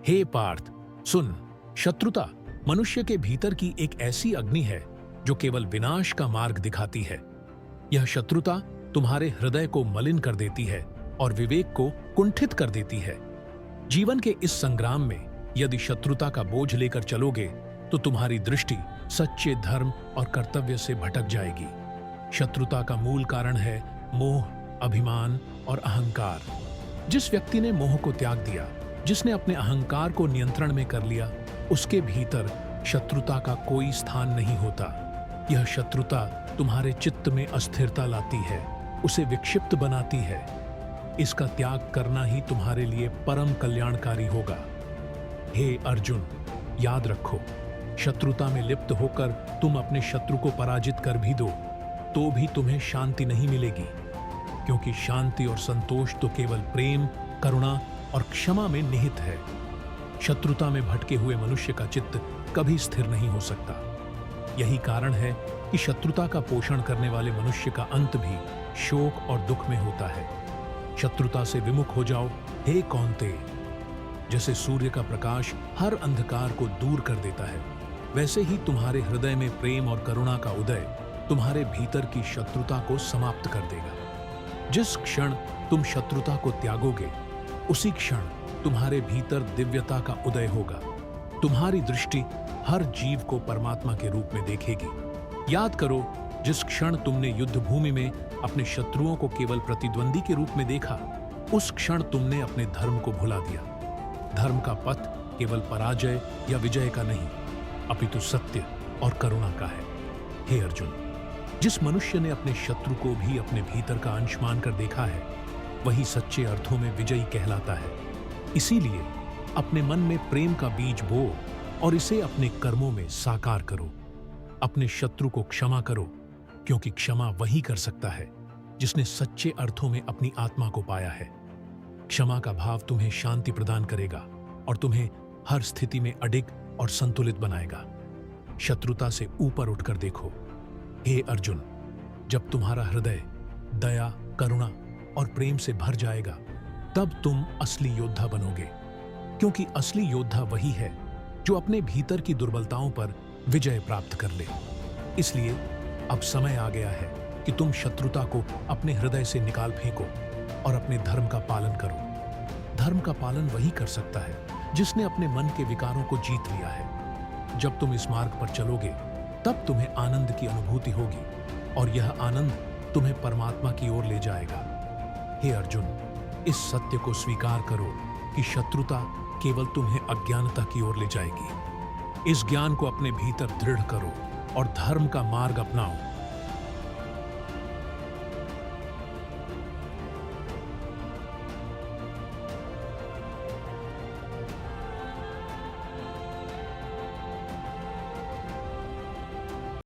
हे पार्थ, सुन। शत्रुता मनुष्य के भीतर की एक ऐसी अग्नि है जो केवल विनाश का मार्ग दिखाती है। यह शत्रुता तुम्हारे हृदय को मलिन कर देती है और विवेक को कुंठित कर देती है। जीवन के इस संग्राम में यदि शत्रुता का बोझ लेकर चलोगे तो तुम्हारी दृष्टि सच्चे धर्म और कर्तव्य से भटक जाएगी। शत्रुता का मूल कारण है मोह, अभिमान और अहंकार। जिस व्यक्ति ने मोह को त्याग दिया, जिसने अपने अहंकार को नियंत्रण में कर लिया, उसके भीतर शत्रुता का कोई स्थान नहीं होता। यह शत्रुता तुम्हारे चित्त में अस्थिरता लाती है, उसे विक्षिप्त बनाती है। इसका त्याग करना ही तुम्हारे लिए परम कल्याणकारी होगा। हे अर्जुन, याद रखो, शत्रुता में लिप्त होकर तुम अपने शत्रु को पराजित कर भी दो तो भी तुम्हें शांति नहीं मिलेगी, क्योंकि शांति और संतोष तो केवल प्रेम, करुणा और क्षमा में निहित है। शत्रुता में भटके हुए मनुष्य का चित्त कभी स्थिर नहीं हो सकता। यही कारण है कि शत्रुता का पोषण करने वाले मनुष्य का अंत भी शोक और दुख में होता है। शत्रुता से विमुख हो जाओ हे कौन्तेय। जैसे सूर्य का प्रकाश हर अंधकार को दूर कर देता है, वैसे ही तुम्हारे हृदय में प्रेम और करुणा का उदय तुम्हारे भीतर की शत्रुता को समाप्त कर देगा। जिस क्षण तुम शत्रुता को त्यागोगे, उसी क्षण तुम्हारे भीतर दिव्यता का उदय होगा। तुम्हारी दृष्टि हर जीव को परमात्मा के रूप में देखेगी। याद करो, जिस क्षण तुमने युद्ध भूमि में अपने शत्रुओं को केवल प्रतिद्वंदी के रूप में देखा, उस क्षण तुमने अपने धर्म को भुला दिया। धर्म का पथ केवल पराजय या विजय का नहीं, अपितु सत्य और करुणा का है। हे अर्जुन, जिस मनुष्य ने अपने शत्रु को भी अपने भीतर का अंश मानकर देखा है, वही सच्चे अर्थों में विजयी कहलाता है। इसीलिए अपने मन में प्रेम का बीज बो और इसे अपने कर्मों में साकार करो। अपने शत्रु को क्षमा करो, क्योंकि क्षमा वही कर सकता है जिसने सच्चे अर्थों में अपनी आत्मा को पाया है। क्षमा का भाव तुम्हें शांति प्रदान करेगा और तुम्हें हर स्थिति में अडिग और संतुलित बनाएगा। शत्रुता से ऊपर उठकर देखो। हे अर्जुन, जब तुम्हारा हृदय दया, करुणा और प्रेम से भर जाएगा, तब तुम असली योद्धा बनोगे। क्योंकि असली योद्धा वही है जो अपने भीतर की दुर्बलताओं पर विजय प्राप्त कर ले। इसलिए अब समय आ गया है कि तुम शत्रुता को अपने हृदय से निकाल फेंको और अपने धर्म का पालन करो। धर्म का पालन वही कर सकता है जिसने अपने मन के विकारों को जीत लिया है। जब तुम इस मार्ग पर चलोगे, तब तुम्हें आनंद की अनुभूति होगी और यह आनंद तुम्हें परमात्मा की ओर ले जाएगा। हे अर्जुन, इस सत्य को स्वीकार करो कि शत्रुता केवल तुम्हें अज्ञानता की ओर ले जाएगी। इस ज्ञान को अपने भीतर दृढ़ करो और धर्म का मार्ग अपनाओ।